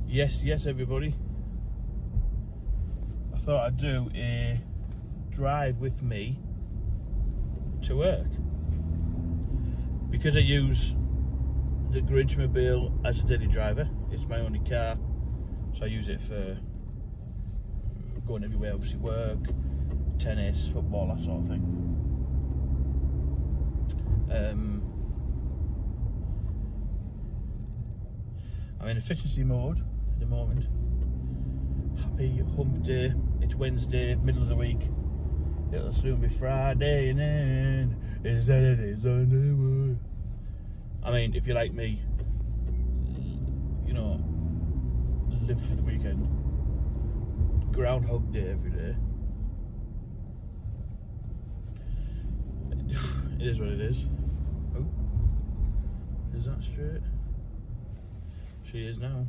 Yes, everybody. I thought I'd do a drive with me to work because I use the Grinchmobile as a daily driver. It's my only car, so I use it for going everywhere, obviously work, tennis, football, that sort of thing. I'm in efficiency mode at the moment. Happy hump day. It's Wednesday, middle of the week. It'll soon be Friday and then it's Saturday, Sunday. I mean, if you're like me, you know, live for the weekend. Groundhog Day every day. It is what it is. Oh, is that straight? She is now.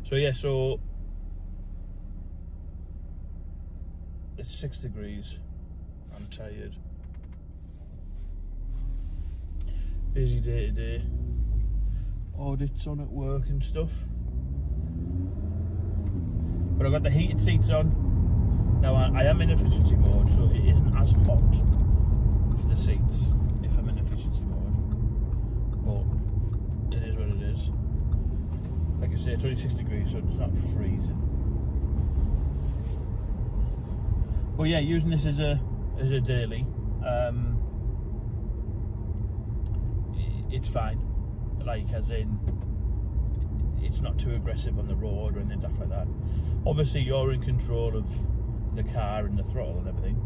So yeah, so it's 6 degrees. I'm tired. Busy day today. Audits on at work and stuff. But I've got the heated seats on. Now I am in efficiency mode, so it isn't as hot for the seats if I'm in efficiency mode. But it is what it is. Like I say, it's only 6 degrees, so it's not freezing. But yeah, using this as a daily, it's fine. Like, as in, it's not too aggressive on the road or anything like that. Obviously, you're in control of the car and the throttle and everything,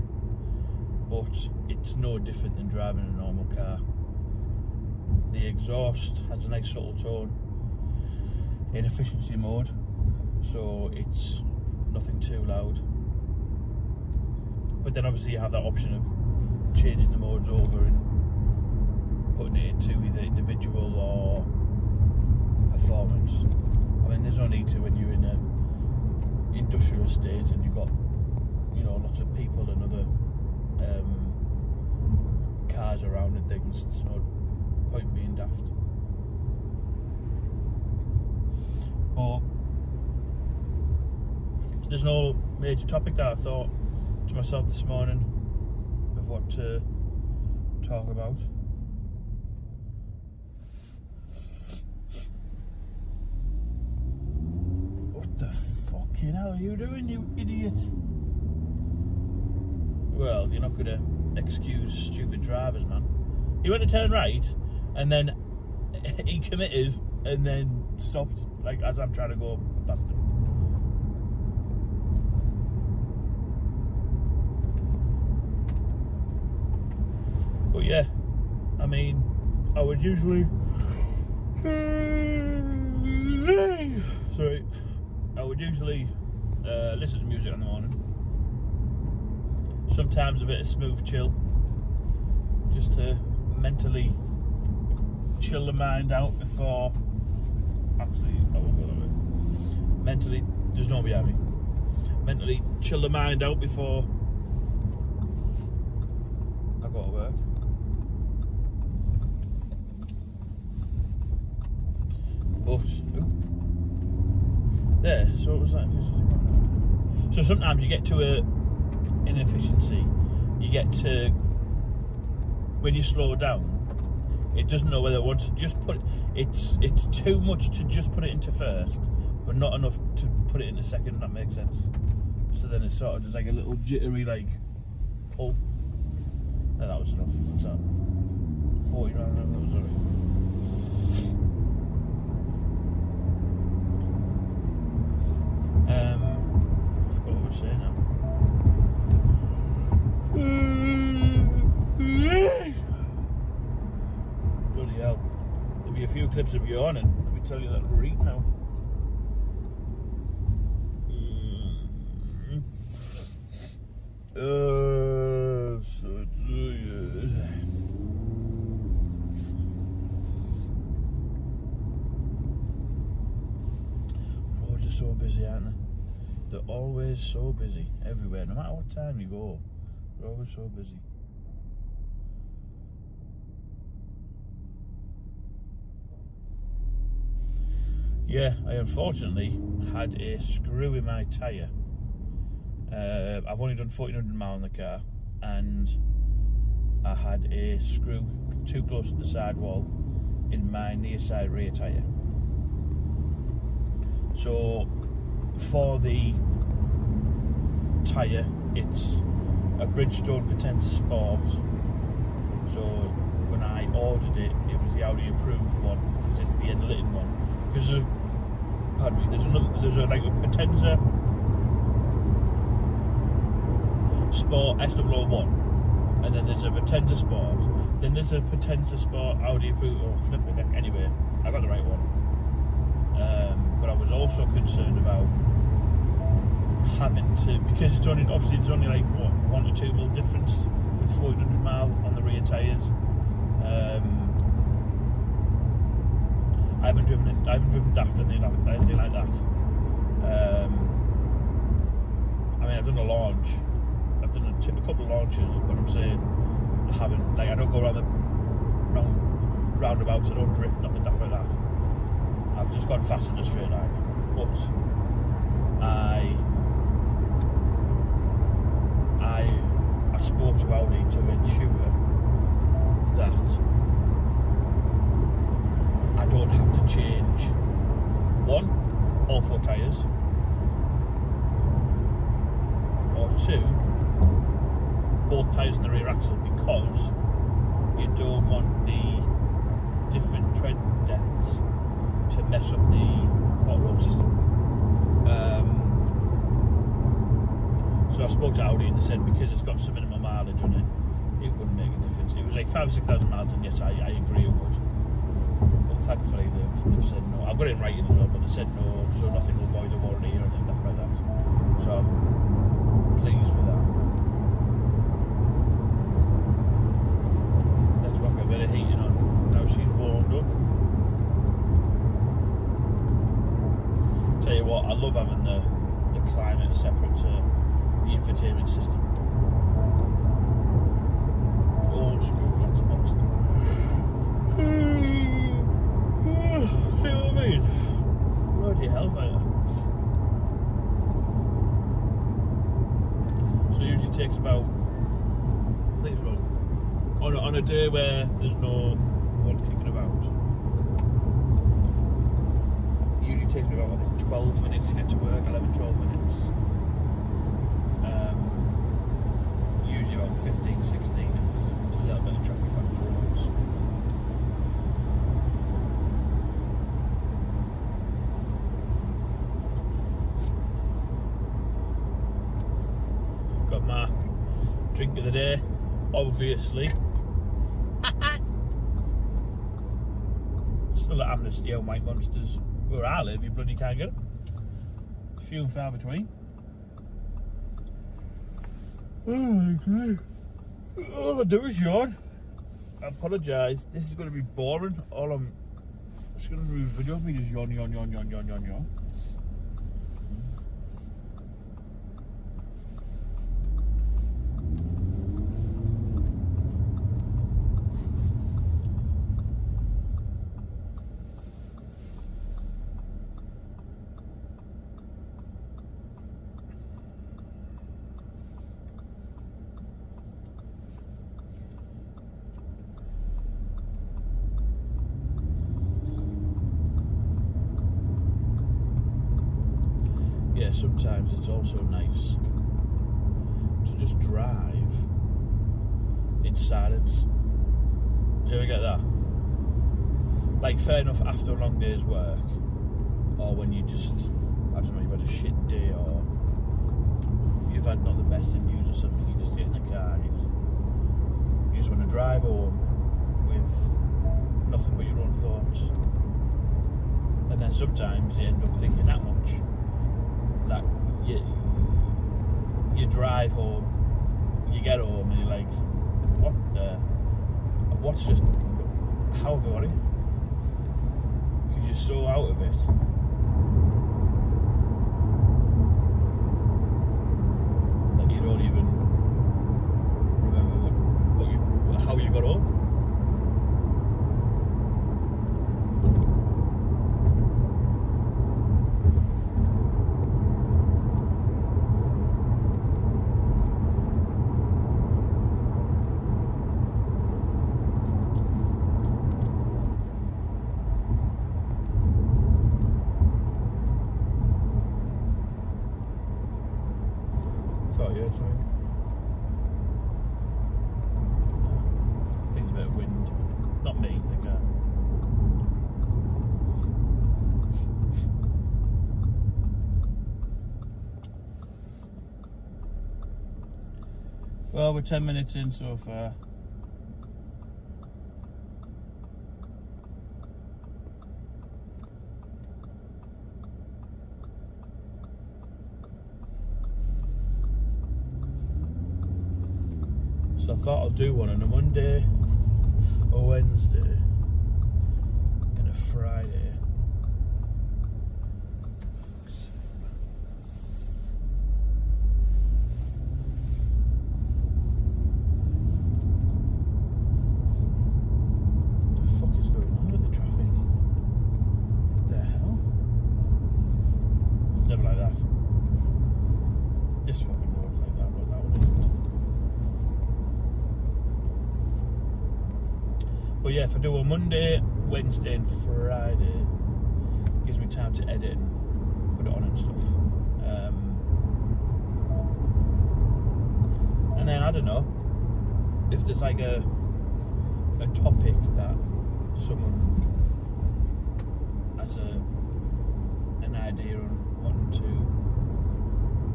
but it's no different than driving a normal car. The exhaust has a nice subtle tone in efficiency mode, so it's nothing too loud. But then obviously you have that option of changing the modes over and putting it into either individual or performance. I mean, there's no need to when you're in a industrial estate and you've got, you know, lots of people and other cars around and things. There's no point being daft. But there's no major topic that I thought to myself this morning of what to talk about. What the fucking hell are you doing, you idiot? Well, you're not gonna excuse stupid drivers, man. He went to turn right and then he committed and then stopped, like, as I'm trying to go past him. But yeah, I mean, I would usually listen to music in the morning. Sometimes a bit of smooth chill, just to mentally chill the mind out before. Actually, I won't go that way. Mentally, there's no behind me. Mentally chill the mind out before I go to work. But there, so it was that efficiency. So sometimes you get to an inefficiency. You get to, when you slow down, it doesn't know whether it wants to just put it. It's too much to just put it into first, but not enough to put it into second. If that makes sense. So then it's sort of just like a little jittery, like, pull. And that was enough. What's that? 40 round. That was alright. I forgot what I was saying now. Bloody hell. There'll be a few clips of you on and let me tell you that right now. So good. Roads are so busy, aren't they? They're always so busy everywhere, no matter what time you go. They're always so busy. Yeah, I unfortunately had a screw in my tyre. I've only done 1400 miles on the car, and I had a screw too close to the sidewall in my near side rear tyre. So for the tyre, it's a Bridgestone Potenza Sport. So when I ordered it, it was the Audi approved one, because it's the Enlighten one. Because there's a like a Potenza Sport SW01, and then there's a Potenza Sport, then there's a Potenza Sport Audi approved. Oh, flip it. Anyway, I got the right one. But I was also concerned about having to, because it's only, obviously there's only like what, 1 to 2 mil difference with 1400 mile on the rear tyres. I haven't driven daft or anything like that. I mean, I've done a launch, I've done a couple of launches, but I'm saying I haven't, like, I don't go around the roundabouts, I don't drift, nothing daft like that. I've just gone fast in a straight line, but I spoke to Audi to ensure that I don't have to change, one, all 4 tyres, or 2, both tyres in the rear axle, because you don't want the different tread depths to mess up the hot roll system. So I spoke to Audi and they said because it's got some minimal mileage on it, it wouldn't make a difference. It was like 5,000 or 6,000 miles, and yes, I agree it would. But thankfully they've said no. I've got it in writing as well, but they said no, so nothing will void the warranty or anything like that. So I'm pleased with that. Let's whack a bit of heating on. Now she's warmed up. Tell you what, I love having the climate separate to the infotainment system. Old school, that's the best. You know what I mean? Bloody hellfire. So it usually takes about, I think it's about, on a day where there's no one kicking about, it usually takes me about, I think, 12 minutes to get to work, 11, 12 minutes. Usually about 15, 16 if there's a little bit of traffic on the roads. Got my drink of the day, obviously. Still at Amnesty and White Monsters. Where I live, you bloody can't get them. Few and far between. Oh, okay. All I do is yawn. I apologise. This is going to be boring. It's going to be a video of me just yawn. Sometimes it's also nice to just drive in silence. Do you ever get that? Like, fair enough, after a long day's work, or when you just, I don't know, you've had a shit day, or you've had not the best in news or something, you just get in the car and you just want to drive home with nothing but your own thoughts. And then sometimes you end up thinking that much. That you drive home, you get home, and you're like, what's just, how have I got it? Because you're so out of it. That you don't even remember how you got home. Well, we're 10 minutes in so far. So I thought I'll do one on a Monday, a Wednesday, and a Friday. But yeah, if I do a Monday, Wednesday and Friday, it gives me time to edit and put it on and stuff. And then, I don't know, if there's like a topic that someone has an idea on wanting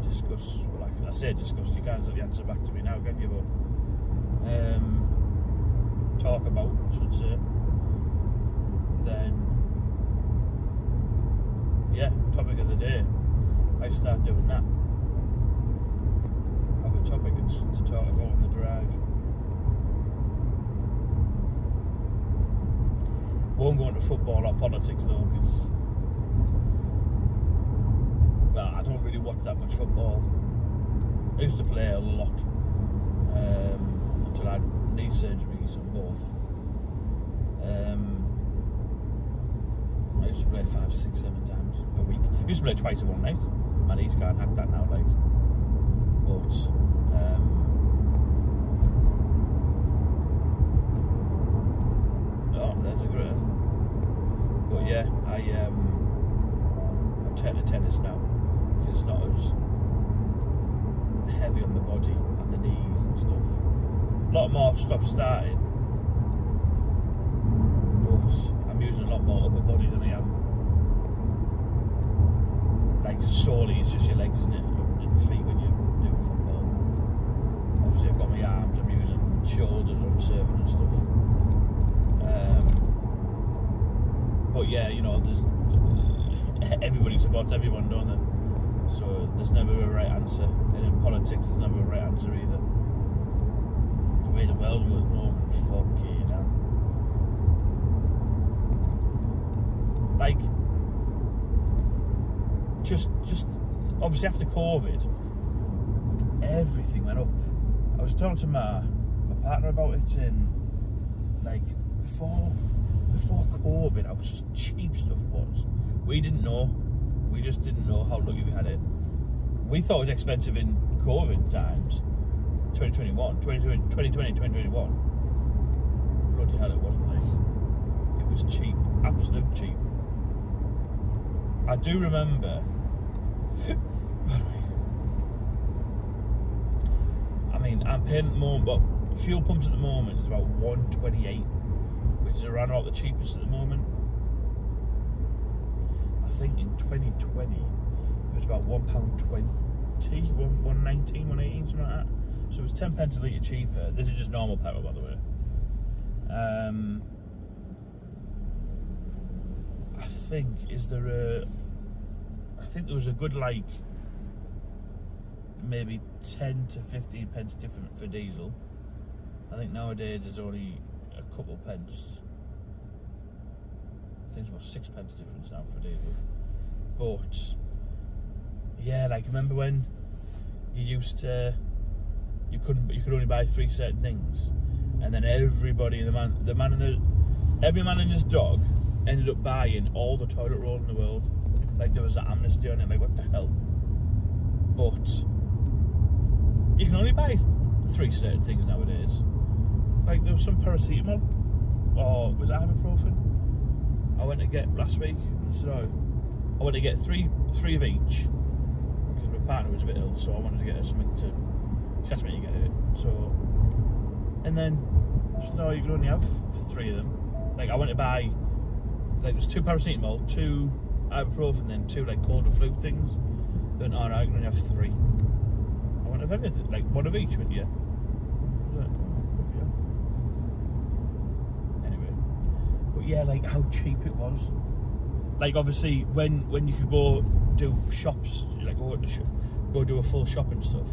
to discuss, well, I say discuss, you can't really answer back to me now, can you? But talk about, I should say, then yeah, topic of the day, I start doing that. Have a topic to talk about on the drive. Won't go into football or politics though, because I don't really watch that much football. I used to play a lot until I had knee surgeries on both. I used to play 5, 6, 7 times a week. I used to play twice in one night. My knees can't hack that now, like. But oh, there's a great. But yeah, I'm taking to tennis now because it's not as heavy on the body and the knees and stuff. A lot more stop-starting, but I'm using a lot more upper body than I am. Like solely, it's just your legs and feet when you do football. Obviously, I've got my arms. I'm using shoulders on serving and stuff. But yeah, you know, there's everybody supports everyone, don't they? So there's never a right answer, and in politics, there's never a right answer either. The way the world's going at the moment, fucking hell. Like, just obviously after COVID, everything went up. I was talking to my partner about it, and like before COVID, how cheap stuff was. We didn't know. We just didn't know how lucky we had it. We thought it was expensive in COVID times. 2020, 2021. Bloody hell, it wasn't like. It was cheap. Absolute cheap. I do remember. I mean, I'm paying at the moment, but fuel pumps at the moment is about $1.28, which is around about the cheapest at the moment. I think in 2020 it was about £1.20, $1.19, $1.18, something like that. So it was 10 pence a litre cheaper. This is just normal petrol, by the way. I think there was a good, like, maybe 10 to 15 pence different for diesel. I think nowadays it's only a couple pence. I think it's about 6 pence difference now for diesel. But yeah, like, remember when you used to, you could only buy 3 certain things, and then everybody, every man and his dog ended up buying all the toilet roll in the world. Like, there was an amnesty on it. Like, what the hell? But you can only buy 3 certain things nowadays. Like, there was some paracetamol, or was it ibuprofen? I went to get last week. So I went to get three of each because my partner was a bit ill, so I wanted to get her something to. She asked me to get it. So, and then no, you can only have 3 of them. Like, I went to buy, like, there's 2 paracetamol, 2 ibuprofen, then 2 like cold and flu things. Then alright, I can only have 3. I want to have everything, like 1 of each, wouldn't you? But yeah, like how cheap it was. Like obviously when you could go do shops, like go do a full shop and stuff.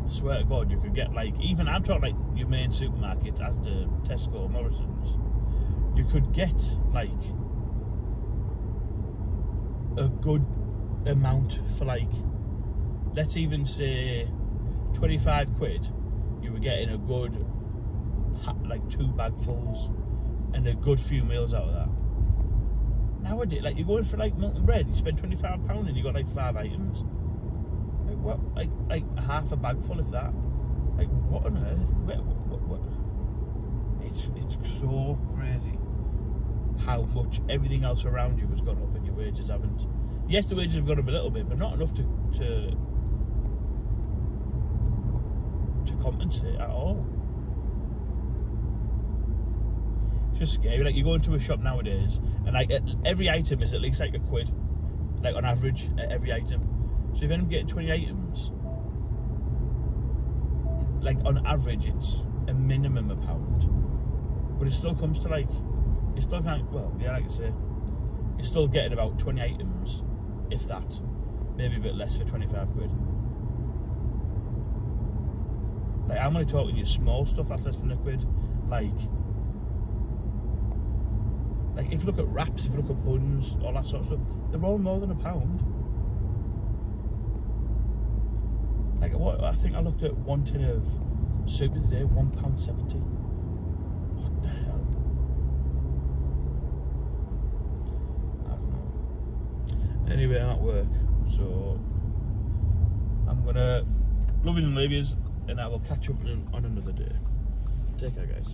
I swear to God, you could get like, even I'm talking like your main supermarkets, Asda, Tesco, Morrison's. You could get like a good amount for like, let's even say 25 quid. You were getting a good like 2 bagfuls and a good few meals out of that. Nowadays, like you're going for like milk and bread, you spend £25 and you got like 5 items. Like what? Like half a bag full of that. Like what on earth? What? It's so crazy how much everything else around you has gone up and your wages haven't. Yes, the wages have gone up a little bit, but not enough to compensate at all. It's just scary. Like you go into a shop nowadays and like every item is at least like £1, like on average every item. So if you end up getting 20 items, like on average it's a minimum £1, but it still comes to like, you still can't, well yeah, like I say, you're still getting about 20 items, if that, maybe a bit less for 25 quid. Like I'm only talking you small stuff that's less than £1. Like if you look at wraps, if you look at buns, all that sort of stuff, they're all more than £1. Like what? I think I looked at one tin of soup the other day, £1.70. What the hell? I don't know. Anyway, I'm at work, so I'm gonna love you and leave yous, and I will catch up on another day. Take care, guys.